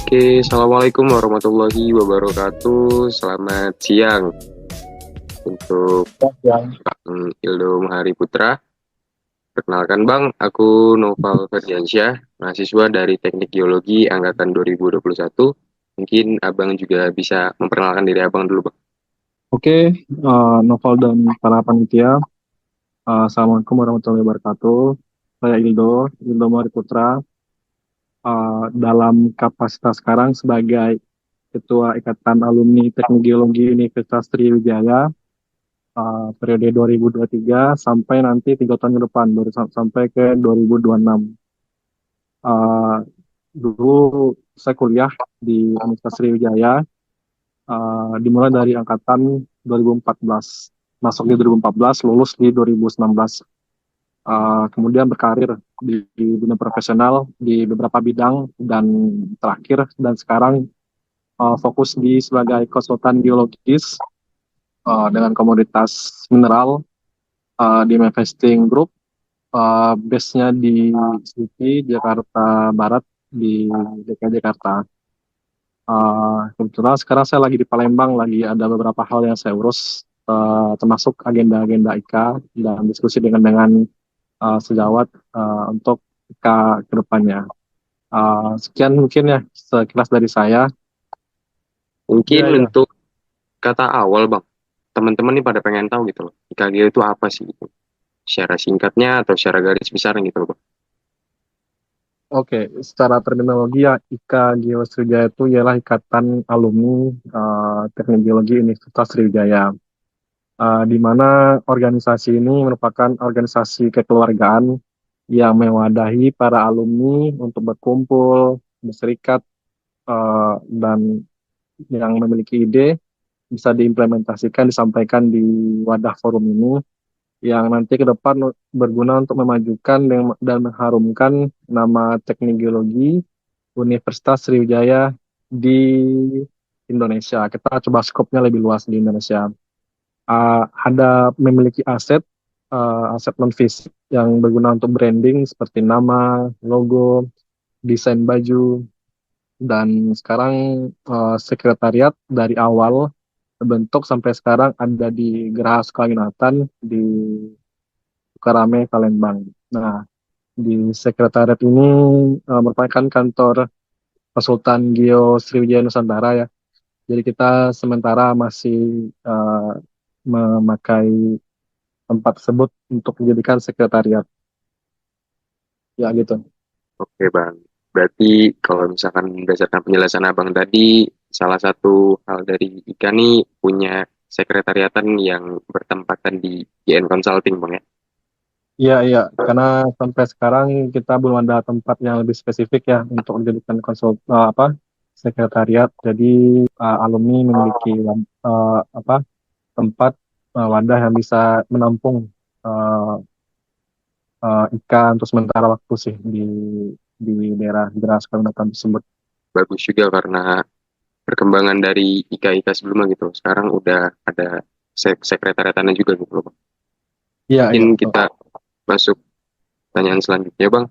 Oke, Assalamualaikum warahmatullahi wabarakatuh. Selamat siang untuk Yang Bang Ildo Mahari Putra. Perkenalkan Bang, aku Noval Ferdiansyah, mahasiswa dari Teknik Geologi Angkatan 2021. Mungkin Abang juga bisa memperkenalkan diri Abang dulu, Bang. Oke, Noval dan para panitia, Assalamualaikum warahmatullahi wabarakatuh. Saya Ildo Mari Putra, dalam kapasitas sekarang sebagai Ketua Ikatan Alumni Teknik Geologi Universitas Sriwijaya, periode 2023 sampai nanti 3 tahun ke depan, sampai ke 2026. Uh, Dulu saya kuliah di Universitas Sriwijaya, dimulai dari angkatan 2014. Masuk di 2014, lulus di 2019. Kemudian berkarir di dunia profesional di beberapa bidang dan terakhir dan sekarang fokus di sebagai konsultan geologis dengan komoditas mineral di Manifesting Group, base-nya di Slipi, Jakarta Barat, di DKI Jakarta. Kebetulan sekarang saya lagi di Palembang, lagi ada beberapa hal yang saya urus, termasuk agenda-agenda IKA dan diskusi dengan sejawat untuk IKA ke depannya. Sekian mungkin ya sekilas dari saya. Mungkin Ya, ya. untuk kata awal, Bang, teman-teman ini pada pengen tahu gitu loh, IKG itu apa sih gitu? Secara singkatnya atau secara garis besar gitu loh, Bang. Oke, secara terminologi ya IKA Geosriwijaya itu ialah Ikatan Alumni Teknik Geologi Universitas Sriwijaya. Di mana organisasi ini merupakan organisasi kekeluargaan yang mewadahi para alumni untuk berkumpul, berserikat, dan yang memiliki ide bisa diimplementasikan, disampaikan di wadah forum ini yang nanti ke depan berguna untuk memajukan dan mengharumkan nama teknik geologi Universitas Sriwijaya di Indonesia. Kita coba skopnya lebih luas di Indonesia. Ada memiliki aset non fisik yang berguna untuk branding seperti nama, logo, desain baju, dan sekarang sekretariat dari awal terbentuk sampai sekarang ada di Geraha Sukaginatan di Sukarame, Palembang. Nah, di sekretariat ini merupakan kantor konsultan Geo Sriwijaya Nusantara ya. Jadi kita sementara masih eh, memakai tempat tersebut untuk dijadikan sekretariat. Ya gitu. Oke, Bang. Berarti kalau misalkan berdasarkan penjelasan Abang tadi, salah satu hal dari IKA nih punya sekretariatan yang bertempatan di GN Consulting, Bang ya. Iya, iya. Karena sampai sekarang kita belum ada tempat yang lebih spesifik ya untuk dijadikan sekretariat. Jadi alumni memiliki apa tempat wadah yang bisa menampung uh, IKA untuk sementara waktu sih di daerah Geraha Sukarnatan tersebut. Bagus juga karena perkembangan dari IKA-IKA sebelumnya gitu. Sekarang udah ada sekretariatannya juga gitu loh, Bang. Iya, Mungkin iya. kita masuk pertanyaan selanjutnya, Bang.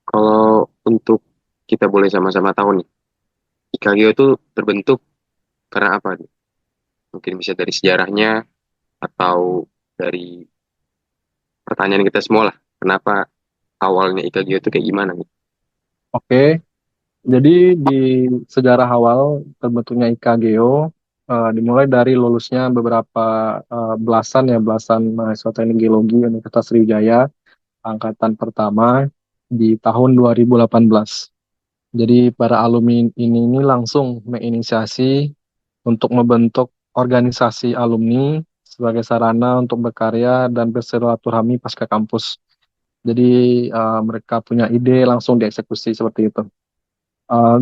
Kalau untuk kita boleh sama-sama tahu nih, IKGO itu terbentuk karena apa nih? Mungkin bisa dari sejarahnya atau dari pertanyaan kita semua lah. Kenapa awalnya IKGO itu kayak gimana nih? Oke. Jadi di sejarah awal terbentuknya IKGO dimulai dari lulusnya beberapa belasan mahasiswa teknik geologi Universitas Sriwijaya angkatan pertama di tahun 2018. Jadi para alumni ini langsung menginisiasi untuk membentuk organisasi alumni sebagai sarana untuk berkarya dan bersilaturahmi pasca kampus. Jadi mereka punya ide langsung dieksekusi seperti itu.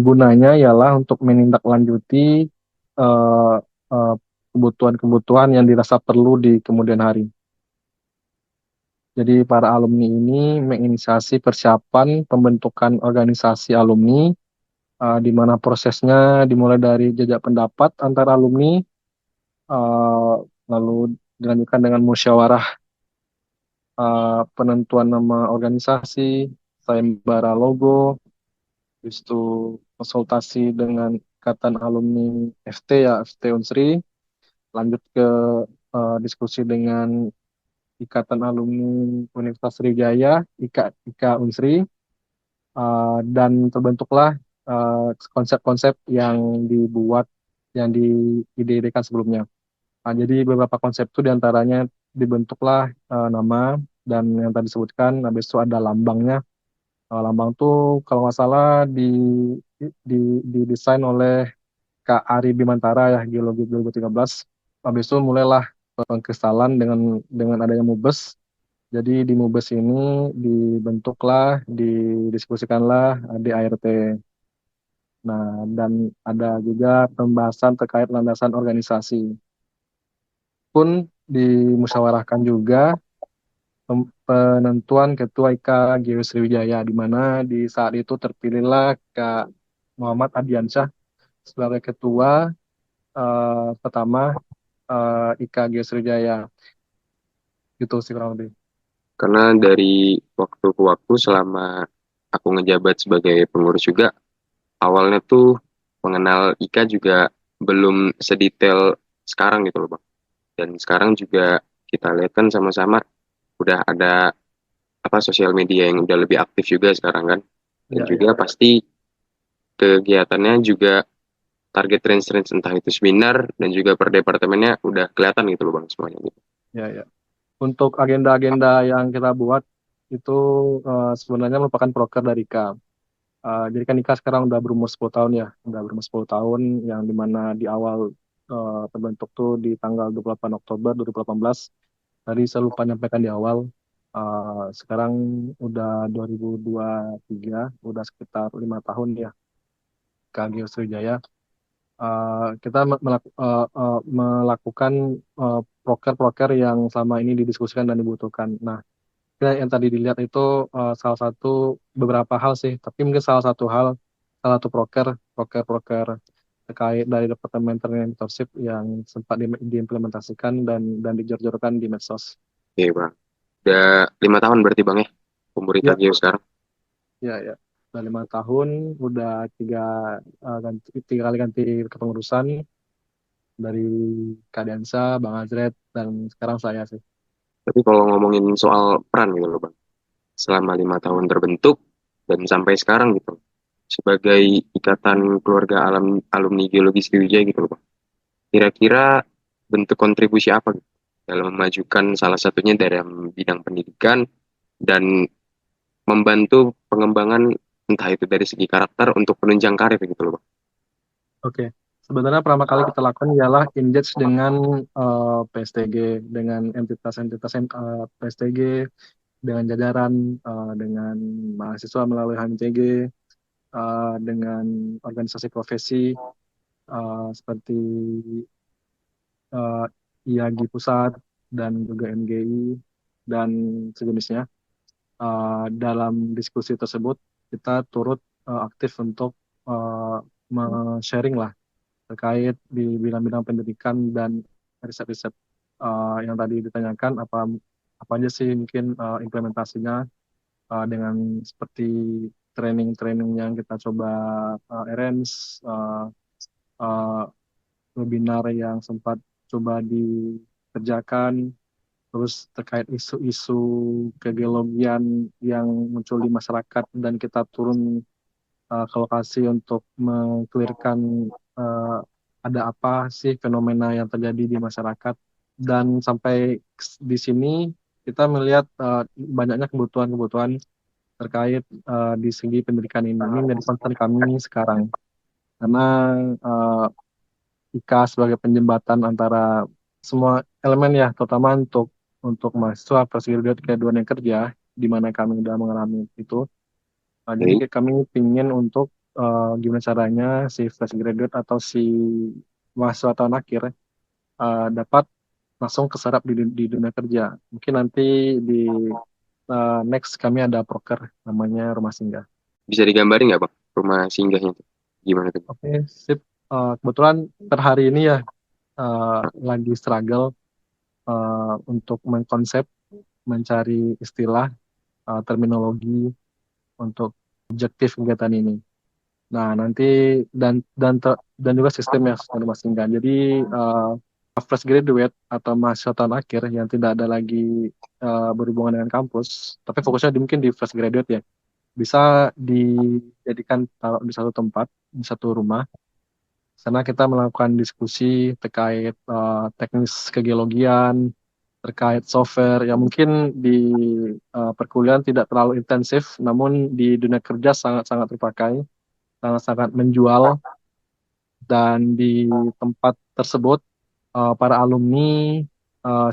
Gunanya ialah untuk menindaklanjuti eh, eh, kebutuhan-kebutuhan yang dirasa perlu di kemudian hari. Jadi para alumni ini menginisiasi persiapan pembentukan organisasi alumni, di mana prosesnya dimulai dari jajak pendapat antar alumni, eh, lalu dilanjutkan dengan musyawarah penentuan nama organisasi, sayembara logo, habis itu konsultasi dengan Ikatan Alumni FT ya, FT Unsri, lanjut ke diskusi dengan Ikatan Alumni Universitas Sriwijaya, IKA Unsri, dan terbentuklah konsep-konsep yang dibuat, yang diidekan sebelumnya. Nah, jadi beberapa konsep itu diantaranya dibentuklah nama dan yang tadi disebutkan, habis itu ada lambangnya. Lambang tuh kalau nggak salah di didesain oleh Kak Ari Bimantara ya, Geologi 2013. Habis itu mulailah pengkristalan dengan adanya MUBES. Jadi di MUBES ini dibentuklah, didiskusikanlah ADART. Nah, dan ada juga pembahasan terkait landasan organisasi. Pun dimusyawarahkan juga penentuan Ketua IKA Geo Sriwijaya, di mana di saat itu terpilihlah Kak Muhammad Adiansyah sebagai Ketua pertama IKA Geo Sriwijaya. Gitu sih kurang lebih. Karena dari waktu ke waktu selama aku ngejabat sebagai pengurus juga, awalnya tuh mengenal Ika juga belum sedetail sekarang gitu loh Bang. Dan sekarang juga kita lihat kan sama-sama udah ada apa sosial media yang udah lebih aktif juga sekarang kan. Dan Ya, ya, juga pasti kegiatannya juga target range-range entah itu seminar dan juga per departemennya udah kelihatan gitu loh Bang semuanya gitu. ya, ya. Untuk agenda-agenda yang kita buat itu sebenarnya merupakan proker dari IKA. Jadi kan Ika sekarang udah berumur 10 tahun ya, udah berumur 10 tahun yang dimana di awal terbentuk tuh di tanggal 28 Oktober 2018. Tadi saya lupa nyampaikan di awal, sekarang udah 2023, udah sekitar 5 tahun ya Kak Geo Sriwijaya. Kita melakukan proker-proker yang selama ini didiskusikan dan dibutuhkan. Nah, yang tadi dilihat itu salah satu beberapa hal sih, tapi mungkin salah satu proker terkait dari Departemen Training Leadership yang sempat diimplementasikan dan dijor-jorkan di medsos. Oke Bang. Udah 5 tahun berarti Bang ya umur Ika Ya, Gio sekarang. ya, ya. Udah 5 tahun, udah tiga kali ganti kepengurusan dari Kadensa, Bang Azret, dan sekarang saya sih. Tapi kalau ngomongin soal peran gitu loh Bang, selama 5 tahun terbentuk dan sampai sekarang gitu, sebagai ikatan keluarga alumni geologi Sriwijaya gitu loh Bang. Kira-kira bentuk kontribusi apa gitu dalam memajukan salah satunya dalam bidang pendidikan dan membantu pengembangan entah itu dari segi karakter untuk penunjang karir gitu loh Bang. Oke, sebenarnya pertama kali kita lakukan ialah engage dengan PSTG, dengan entitas-entitas PSTG, dengan jajaran, dengan mahasiswa melalui HMCG, dengan organisasi profesi seperti eh, IAGI Pusat dan juga MGI dan sejenisnya. Dalam diskusi tersebut kita turut aktif untuk sharing lah terkait di bidang-bidang pendidikan dan riset-riset yang tadi ditanyakan, apa apa aja sih mungkin implementasinya dengan seperti training-training yang kita coba arrange, uh, webinar yang sempat coba dikerjakan, terus terkait isu-isu kegeologian yang muncul di masyarakat dan kita turun ke lokasi untuk mengklirkan uh, ada apa sih fenomena yang terjadi di masyarakat, dan sampai di sini kita melihat banyaknya kebutuhan-kebutuhan terkait di segi pendidikan ini menjadi concern kami sekarang, karena uh, IKA sebagai penjembatan antara semua elemen ya, terutama untuk mahasiswa fresh graduate ke dunia kerja, di mana kami sudah mengalami itu. Jadi Oke. kami ingin untuk gimana caranya si fresh graduate atau si mahasiswa tahun akhir dapat langsung keserap di dunia kerja. Mungkin nanti di next kami ada proker namanya Rumah Singgah. Bisa digambarin nggak Bang rumah singgahnya itu? Gimana tuh? Oke, sip. Kebetulan per hari ini ya lagi struggle untuk mengkonsep, mencari istilah, terminologi untuk objektif kegiatan ini. Nah, nanti dan juga sistemnya masing-masing kan. Jadi fresh graduate atau mahasiswa tahun akhir yang tidak ada lagi berhubungan dengan kampus, tapi fokusnya mungkin di fresh graduate ya, bisa dijadikan taruh di satu tempat, di satu rumah. Sana kita melakukan diskusi terkait teknis kegeologian, terkait software yang mungkin di perkuliahan tidak terlalu intensif, namun di dunia kerja sangat-sangat terpakai, sangat-sangat menjual. Dan di tempat tersebut para alumni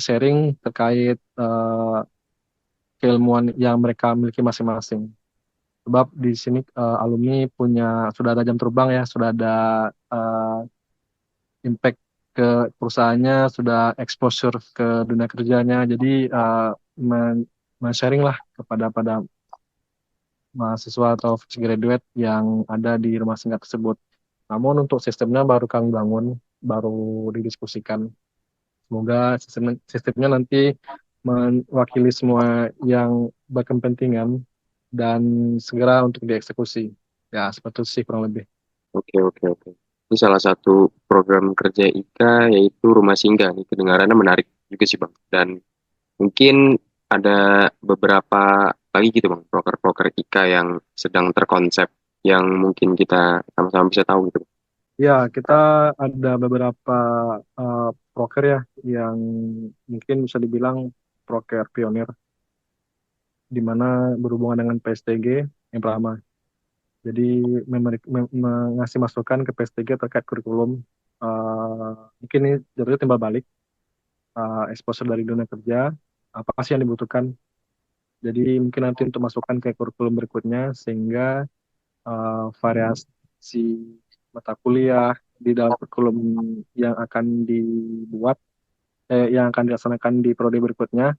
sharing terkait keilmuan yang mereka miliki masing-masing. Sebab di sini alumni sudah ada jam terbang ya, sudah ada uh, impact ke perusahaannya, sudah exposure ke dunia kerjanya. Jadi men-sharing lah pada mahasiswa atau fresh graduate yang ada di rumah singgah tersebut. Namun untuk sistemnya baru kami bangun, baru didiskusikan. Semoga sistemnya nanti mewakili semua yang berkepentingan dan segera untuk dieksekusi. Ya, seperti itu sih kurang lebih. Oke, oke, oke. Ini salah satu program kerja IKA yaitu Rumah Singgah. Nih, kedengarannya menarik juga sih, Bang. Dan mungkin ada beberapa lagi gitu, Bang, proker-proker IKA yang sedang terkonsep yang mungkin kita sama-sama bisa tahu gitu. Ya, kita ada beberapa uh, proker ya yang mungkin bisa dibilang proker pionir di mana berhubungan dengan PSTG yang pertama. Jadi mengasih masukan ke PSTG terkait kurikulum. Mungkin ini jatuhnya timbal balik exposure dari dunia kerja, apa sih yang dibutuhkan. Jadi mungkin nanti untuk masukkan ke kurikulum berikutnya sehingga variasi mata kuliah di dalam kurikulum yang akan dibuat, yang akan dilaksanakan di prodi berikutnya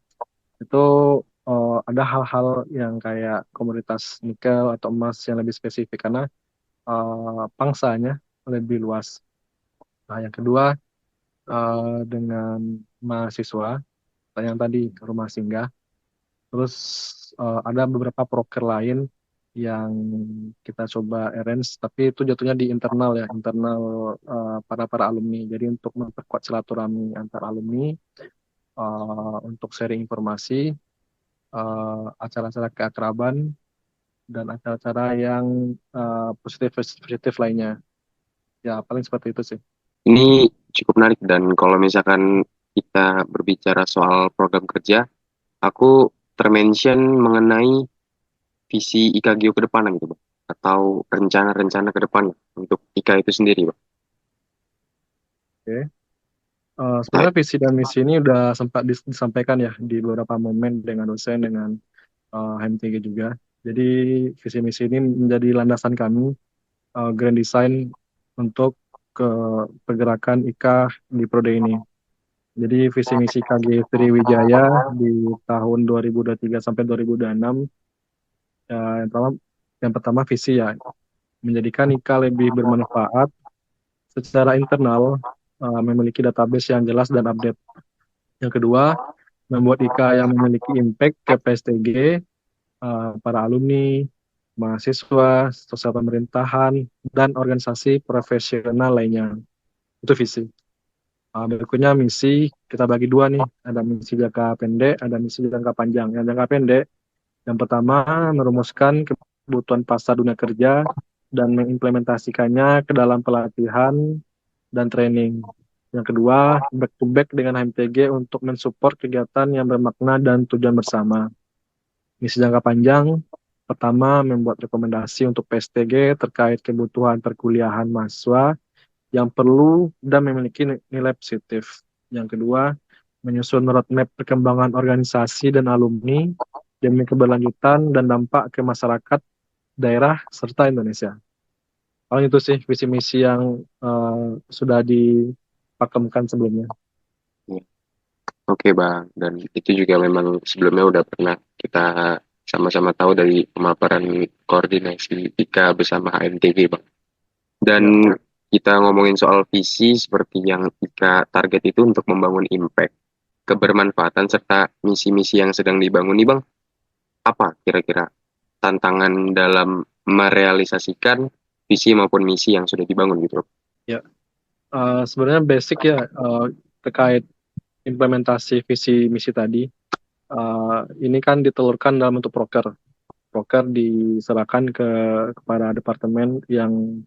itu ada hal-hal yang kayak komoditas nikel atau emas yang lebih spesifik karena pangsanya lebih luas. Nah, yang kedua dengan mahasiswa yang tadi ke rumah singgah. Terus ada beberapa proker lain yang kita coba arrange, tapi itu jatuhnya di internal ya, internal para para alumni. Jadi untuk memperkuat silaturahmi antar alumni, untuk sharing informasi, acara-acara keakraban, dan acara-acara yang positif-positif lainnya. Ya, paling seperti itu sih. Ini cukup menarik dan kalau misalkan kita berbicara soal program kerja, aku termention mengenai visi IKGO ke depan gitu, Bang. Atau rencana-rencana ke depan untuk IKA itu sendiri, Bang. Oke. Nah, Sebenarnya visi dan misi ini udah sempat disampaikan ya di beberapa momen dengan dosen, dengan HMTG juga. Jadi visi misi ini menjadi landasan kami grand design untuk ke pergerakan IKA di prode ini. Jadi visi misi KG Sriwijaya di tahun 2023 sampai 2026 yang pertama visi ya menjadikan IKA lebih bermanfaat secara internal, memiliki database yang jelas dan update. Yang kedua, membuat IKA yang memiliki impact ke PSTG, para alumni, mahasiswa, sosial pemerintahan, dan organisasi profesional lainnya. Itu visi. Berikutnya misi, kita bagi dua nih. Ada misi jangka pendek, ada misi jangka panjang. Yang jangka pendek, yang pertama merumuskan kebutuhan pasar dunia kerja dan mengimplementasikannya ke dalam pelatihan dan training. Yang kedua, back to back dengan HMTG untuk mensupport kegiatan yang bermakna dan tujuan bersama. Misi jangka panjang, pertama membuat rekomendasi untuk PSTG terkait kebutuhan perkuliahan mahasiswa yang perlu dan memiliki nilai positif. Yang kedua, menyusun roadmap perkembangan organisasi dan alumni demi keberlanjutan dan dampak ke masyarakat, daerah, serta Indonesia. Paling itu sih visi misi yang sudah dipakemkan sebelumnya. ya. Oke, Bang. Dan itu juga memang sebelumnya udah pernah kita sama-sama tahu dari pemaparan koordinasi IKA bersama HMTG, Bang. Dan Ya, kita ngomongin soal visi seperti yang IKA target itu untuk membangun impact, kebermanfaatan, serta misi-misi yang sedang dibangun nih, Bang. Apa kira-kira tantangan dalam merealisasikan visi maupun misi yang sudah dibangun gitu. Ya, sebenarnya basic ya terkait implementasi visi misi tadi. Ini kan ditelurkan dalam bentuk proker. Proker diserahkan kepada departemen yang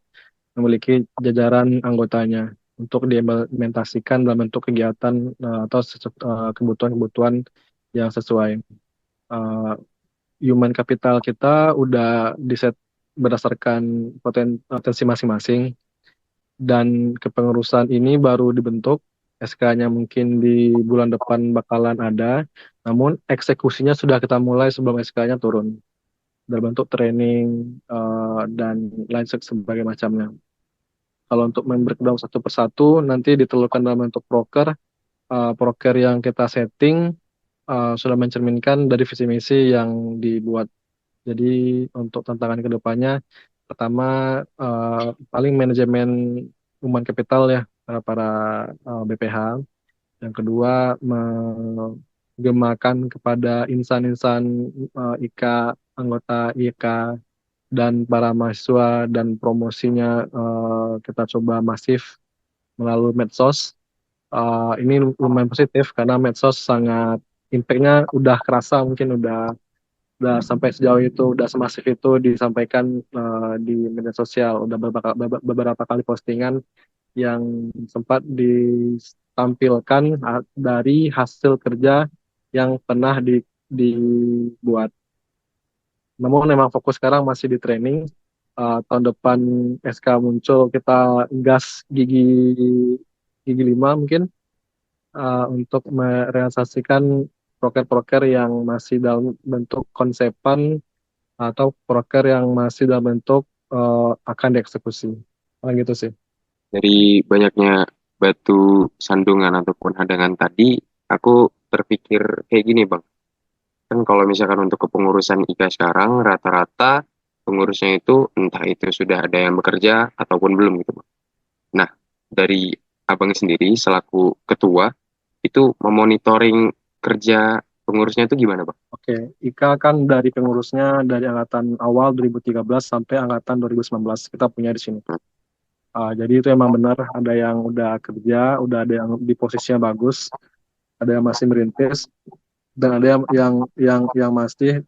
memiliki jajaran anggotanya untuk diimplementasikan dalam bentuk kegiatan atau kebutuhan-kebutuhan yang sesuai. Uh, Human capital kita udah diset berdasarkan potensi masing-masing, dan kepengurusan ini baru dibentuk. SK-nya mungkin di bulan depan bakalan ada, namun eksekusinya sudah kita mulai sebelum SK-nya turun dalam bentuk training dan lain sebagainya macamnya. Kalau untuk membreakdown satu persatu nanti ditelurkan dalam bentuk proker. Proker yang kita setting sudah mencerminkan dari visi misi yang dibuat. Jadi untuk tantangan kedepannya, pertama paling manajemen human capital ya para BPH. Yang kedua menggemakan kepada insan-insan IKA, anggota IKA dan para mahasiswa, dan promosinya kita coba masif melalui medsos. Ini lumayan positif karena medsos sangat impact-nya udah kerasa, mungkin udah sampai sejauh itu, udah semasif itu disampaikan di media sosial. Udah beberapa kali postingan yang sempat ditampilkan dari hasil kerja yang pernah dibuat. Namun memang fokus sekarang masih di training. Tahun depan SK muncul, kita gas gigi 5 mungkin untuk merealisasikan proker-proker yang masih dalam bentuk konsepan atau proker yang masih dalam bentuk akan dieksekusi. Gitu sih. Dari banyaknya batu sandungan ataupun hadangan tadi, aku terpikir kayak gini, Bang. Kan kalau misalkan untuk kepengurusan IKA sekarang, rata-rata pengurusnya itu entah itu sudah ada yang bekerja ataupun belum gitu, Bang. Nah, dari Abang sendiri selaku ketua, itu memonitoring kerja pengurusnya itu gimana, Bang? Oke, IKA kan dari pengurusnya dari angkatan awal 2013 sampai angkatan 2019 kita punya di sini. Jadi itu emang benar, ada yang udah kerja, udah ada yang di posisinya bagus, ada yang masih merintis, dan ada yang masih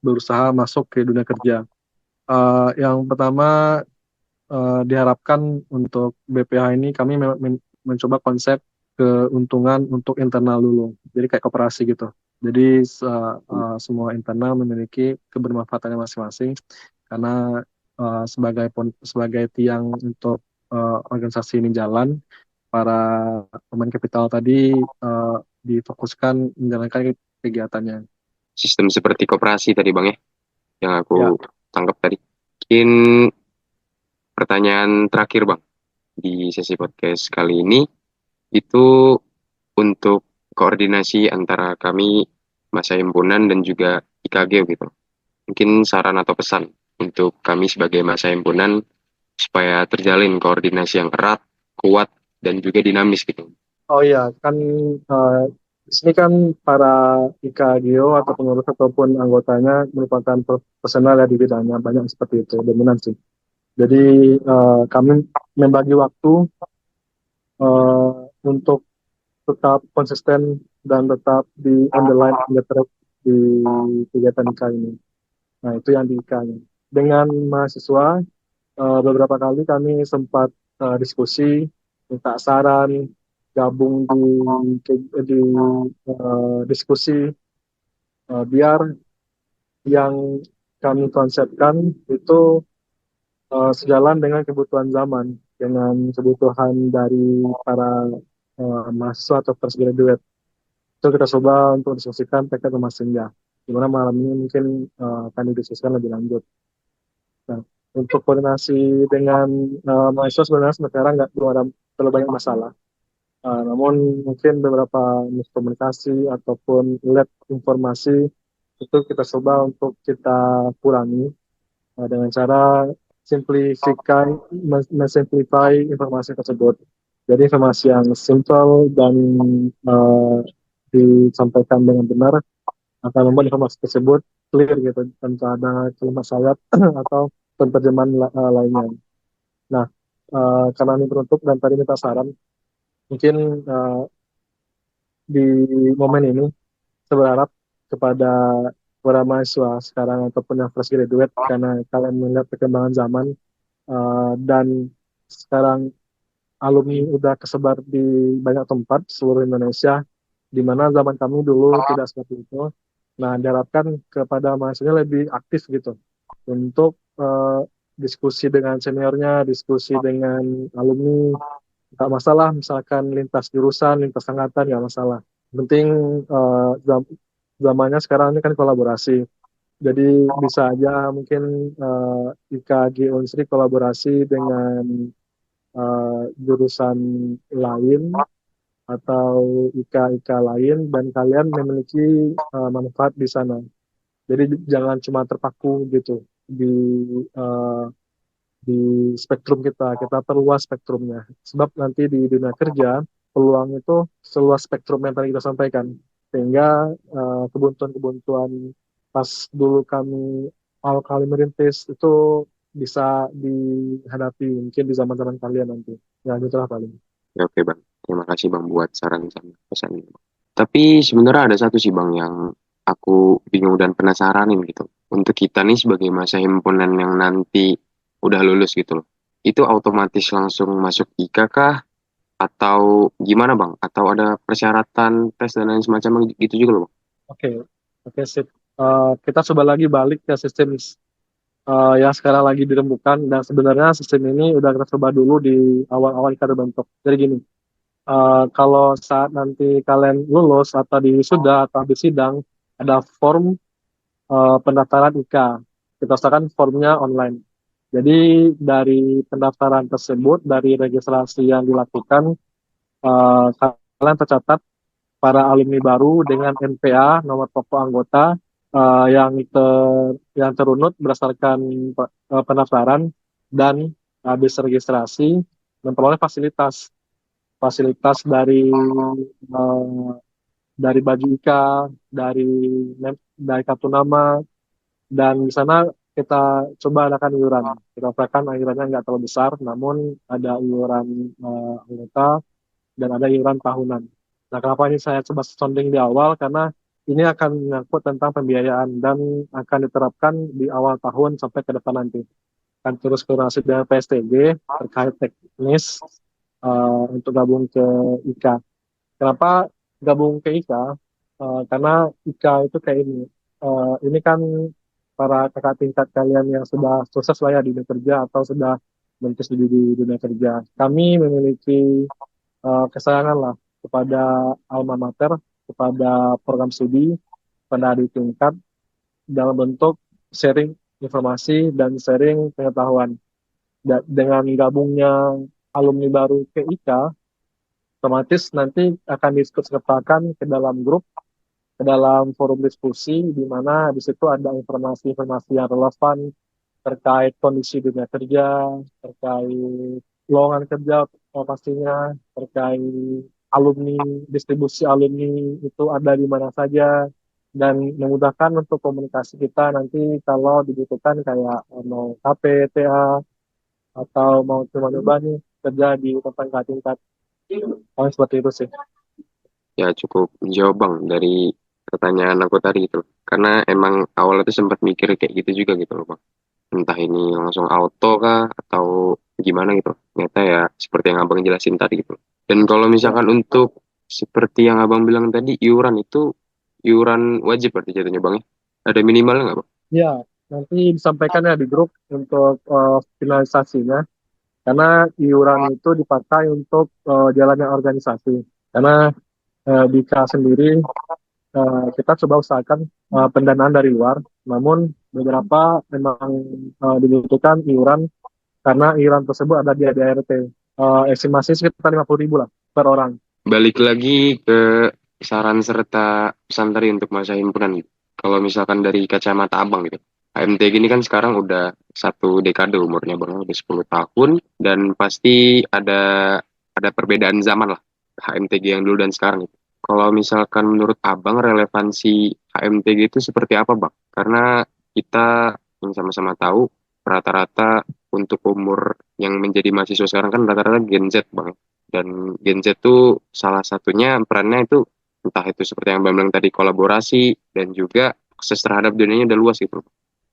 berusaha masuk ke dunia kerja. Yang pertama diharapkan untuk BPH ini kami mencoba konsep keuntungan untuk internal dulu. Jadi kayak koperasi gitu. Jadi semua internal memiliki kebermanfaatannya masing-masing, karena sebagai tiang untuk organisasi ini jalan, para pemain kapital tadi difokuskan menjalankan kegiatannya. Sistem seperti koperasi tadi, Bang ya, yang Ya, aku tangkap tadi. Mungkin pertanyaan terakhir, Bang, di sesi podcast kali ini, itu untuk koordinasi antara kami, masa himpunan, dan juga IKG gitu. Mungkin saran atau pesan untuk kami sebagai masa himpunan supaya terjalin koordinasi yang erat, kuat, dan juga dinamis gitu. oh iya, kan eh, di sini kan para IKGO atau pengurus ataupun anggotanya merupakan profesional ya di bidangnya, banyak seperti itu, dominan sih. Jadi kami membagi waktu untuk tetap konsisten dan tetap di on the line, on the track di kegiatan IKA ini. Nah, itu yang di IKA-nya. Dengan mahasiswa, beberapa kali kami sempat diskusi, minta saran, gabung di diskusi, biar yang kami konsepkan itu sejalan dengan kebutuhan zaman, dengan kebutuhan dari para mahasiswa atau fresh graduate. Itu kita coba untuk diskusikan terkait sama senja. Gimana malam ini mungkin akan didiskusikan lebih lanjut. Nah, untuk koordinasi dengan mahasiswa sebenarnya sekarang nggak belum ada terlalu banyak masalah. Namun mungkin beberapa miskomunikasi ataupun lag informasi itu kita coba untuk kita kurangi dengan cara mensimplify informasi tersebut. Jadi informasi yang simple dan uh, disampaikan dengan benar akan membuat informasi tersebut clear gitu, tanpa ada kalimat sayap atau penerjemahan lainnya. Nah, karena ini beruntuk dan tadi minta saran, mungkin eh, di momen ini saya berharap kepada para mahasiswa sekarang ataupun yang fresh graduate, karena kalian melihat perkembangan zaman, dan sekarang alumni udah kesebar di banyak tempat seluruh Indonesia, di mana zaman kami dulu tidak seperti itu. Nah, diharapkan kepada mahasiswa lebih aktif gitu untuk diskusi dengan seniornya, diskusi dengan alumni, nggak masalah misalkan lintas jurusan, lintas angkatan nggak masalah. Yang penting zamannya sekarang ini kan kolaborasi. Jadi bisa aja mungkin IKG Unsri kolaborasi dengan jurusan lain atau IK-IK lain dan kalian memiliki manfaat di sana. Jadi jangan cuma terpaku gitu uh, di spektrum kita. Kita perluas spektrumnya. Sebab nanti di dunia kerja peluang itu seluas spektrum yang tadi kita sampaikan. Sehingga kebuntuan-kebuntuan pas dulu kami awal kali merintis itu bisa dihadapi mungkin di zaman-zaman kalian nanti. Ya, itulah paling. Ya, oke Bang, terima kasih Bang buat saran sama pesannya. Tapi sebenarnya ada satu sih Bang yang aku bingung dan penasaranin gitu. Untuk kita nih sebagai masa himpunan yang nanti udah lulus gitu loh. Itu otomatis langsung masuk IKA kah? Atau gimana Bang? Atau ada persyaratan tes dan lain semacam gitu juga loh Bang? Oke, oke sip. Kita coba lagi balik ke sistem yang sekarang lagi dirembukan dan sebenarnya sistem ini udah kita coba dulu di awal-awal kita bentuk. Jadi gini, kalau saat nanti kalian lulus atau di wisuda atau di sidang ada form pendaftaran IK. Kita usahakan formnya online. Jadi dari pendaftaran tersebut, dari registrasi yang dilakukan, kalian tercatat para alumni baru dengan NPA nomor pokok anggota yang terunut berdasarkan pendaftaran dan habis registrasi memperoleh fasilitas fasilitas eh, dari baju IKA, dari dari kartu nama, dan di sana kita coba adakan iuran. Kita usahakan iurannya nggak terlalu besar, namun ada iuran anggota dan ada iuran tahunan. Nah, kenapa ini saya coba sounding di awal? Karena ini akan menyangkut tentang pembiayaan dan akan diterapkan di awal tahun sampai ke depan nanti. Akan terus koordinasi dengan PSTG terkait teknis untuk gabung ke IKA. Kenapa gabung ke IKA? Karena IKA itu kayak ini. Ini kan para kakak tingkat kalian yang sudah sukses lah ya di dunia kerja atau sudah mentis di dunia kerja. Kami memiliki kesayangan lah kepada alma mater, kepada program studi, pada adik tingkat dalam bentuk sharing informasi dan sharing pengetahuan. Dengan gabungnya alumni baru ke IKA, otomatis nanti akan disertakan ke dalam grup, ke dalam forum diskusi, di mana di situ ada informasi-informasi yang relevan terkait kondisi dunia kerja, terkait lowongan kerja pastinya, terkait alumni, distribusi alumni itu ada di mana saja, dan memudahkan untuk komunikasi kita nanti kalau dibutuhkan kayak mau KP, TA, atau mau cuma nyoba nih kerja di tempat tingkat. Paling seperti itu sih. Ya cukup menjawab Bang dari pertanyaan aku tadi gitu loh. Karena emang awalnya tuh sempat mikir kayak gitu juga gitu loh Bang. Entah ini langsung auto kah atau gimana gitu. Ternyata ya seperti yang Abang jelasin tadi gitu. Dan kalau Ya, misalkan untuk seperti yang Abang bilang tadi, iuran itu iuran wajib berarti jatuhnya Bang ya. Ada minimalnya nggak Bang? ya, nanti disampaikan ya di grup untuk finalisasinya. Karena iuran itu dipakai untuk jalannya organisasi. Karena di KA sendiri kita coba usahakan pendanaan dari luar, namun beberapa memang dibutuhkan iuran karena iuran tersebut ada di ADRT. Estimasi sekitar 50.000 lah per orang. Balik lagi ke saran serta pesan tadi untuk masa himpunan gitu. Kalau misalkan dari kacamata Abang gitu. HMT gini kan sekarang udah satu dekade umurnya Bang, udah 10 tahun dan pasti ada perbedaan zaman lah HMTG yang dulu dan sekarang gitu. Kalau misalkan menurut Abang relevansi HMTG itu seperti apa Bang? Karena kita yang sama-sama tahu rata-rata untuk umur yang menjadi mahasiswa sekarang kan rata-rata Gen Z bang. Dan Gen Z tuh salah satunya perannya itu entah itu seperti yang Bang bilang tadi kolaborasi dan juga akses terhadap dunianya udah luas gitu.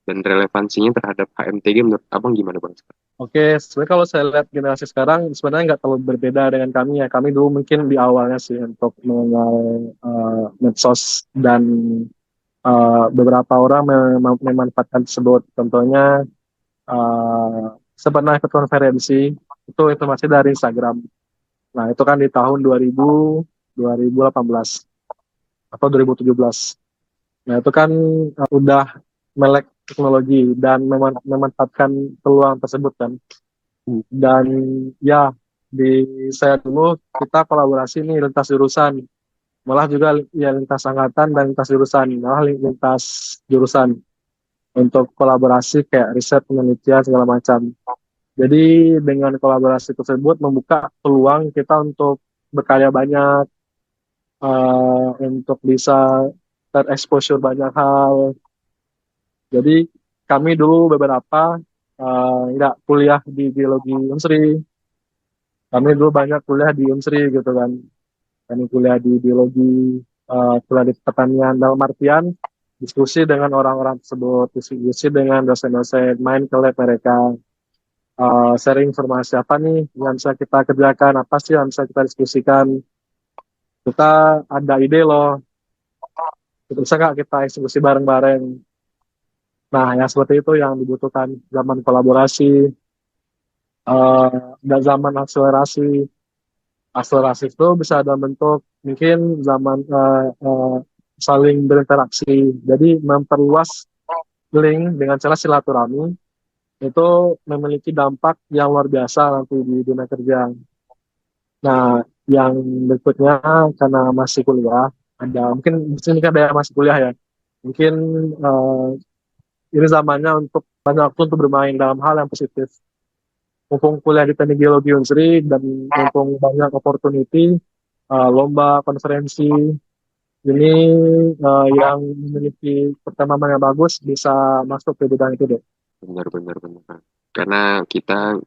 Dan relevansinya terhadap HMTG menurut abang gimana bang? Oke, sebenarnya kalau saya lihat generasi sekarang sebenarnya nggak terlalu berbeda dengan kami ya. Kami dulu mungkin di awalnya sih untuk mengenal medsos dan beberapa orang memanfaatkan tersebut. Contohnya sebenarnya ikut konferensi itu informasi dari Instagram. Nah, itu kan di tahun 2018 atau 2017. Nah, itu kan udah melek teknologi dan memanfaatkan peluang tersebut kan. Dan ya, di saya dulu kita kolaborasi nih lintas jurusan. Malah juga ya lintas angkatan dan lintas jurusan. Malah lintas jurusan untuk kolaborasi kayak riset, penelitian, segala macam. Jadi dengan kolaborasi tersebut membuka peluang kita untuk berkarya banyak, untuk bisa terexposure banyak hal. Jadi kami dulu beberapa nggak kuliah di geologi Unsri, kami dulu banyak kuliah di Unsri gitu kan. Kami kuliah di biologi, kuliah di pertanian dalam artian diskusi dengan orang-orang tersebut, diskusi dengan dosen-dosen, main ke lab mereka, sharing informasi apa nih yang bisa kita kerjakan, apa sih yang bisa kita diskusikan. Kita ada ide loh, bisa nggak kita eksekusi bareng-bareng. Nah, yang seperti itu yang dibutuhkan zaman kolaborasi, eh, dan zaman akselerasi. Akselerasi itu bisa dalam bentuk mungkin zaman saling berinteraksi. Jadi memperluas link dengan cara silaturahmi itu memiliki dampak yang luar biasa nanti di dunia kerja. Nah, yang berikutnya karena masih kuliah, ada mungkin di sini kan ada yang masih kuliah ya. Mungkin eh, ini zamannya untuk banyak waktu untuk bermain dalam hal yang positif. Mumpung kuliah di Teknik Geologi Unsri dan mumpung banyak opportunity, lomba, konferensi, ini yang memiliki pertemanan yang bagus bisa masuk ke bidang itu deh. Benar-benar benar. Karena kita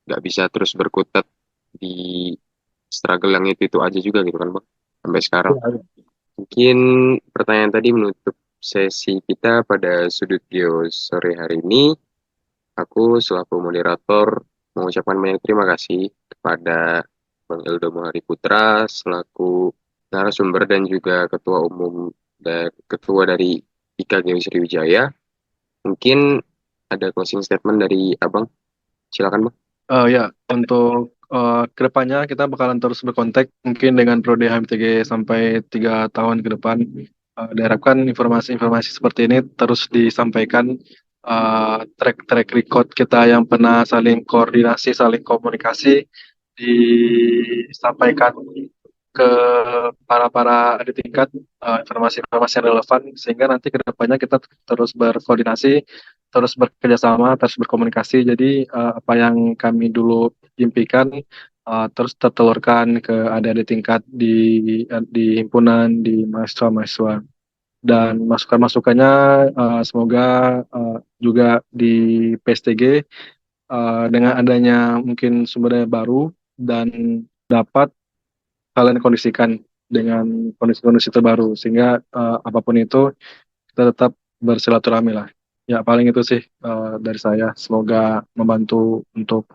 nggak bisa terus berkutat di struggle yang itu aja juga gitu kan bang sampai sekarang. Ya, ya. Mungkin pertanyaan tadi menutup sesi kita pada sudut geo sore hari ini. Aku selaku moderator mengucapkan banyak terima kasih kepada Bang Eldo Mohari Putra selaku narasumber dan juga ketua umum dan ketua dari IKA Geo Sriwijaya. Mungkin ada closing statement dari Abang. Silakan Bang. Ya, untuk kedepannya kita bakalan terus berkontak mungkin dengan Prodi HMTG sampai 3 tahun ke depan. Diharapkan informasi-informasi seperti ini terus disampaikan, track record kita yang pernah saling koordinasi, saling komunikasi disampaikan ke para adik tingkat, informasi-informasi yang relevan sehingga nanti ke depannya kita terus berkoordinasi, terus bekerja sama, terus berkomunikasi. Jadi apa yang kami dulu impikan terus tertelurkan ke adik-adik tingkat di himpunan, di mahasiswa-mahasiswa. Dan masukan-masukannya semoga juga di PSTG dengan adanya mungkin sumber daya baru dan dapat kalian kondisikan dengan kondisi-kondisi terbaru sehingga apapun itu kita tetap bersilaturahmi lah. Ya paling itu sih dari saya. Semoga membantu untuk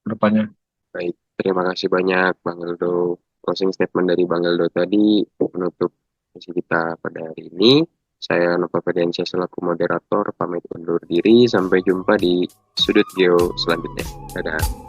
kedepannya. Baik, terima kasih banyak Bang Eldo. Closing statement dari Bang Eldo tadi menutup sesi kita pada hari ini. Saya Nova Fedensia selaku moderator pamit undur diri. Sampai jumpa di sudut geo selanjutnya. Dadah.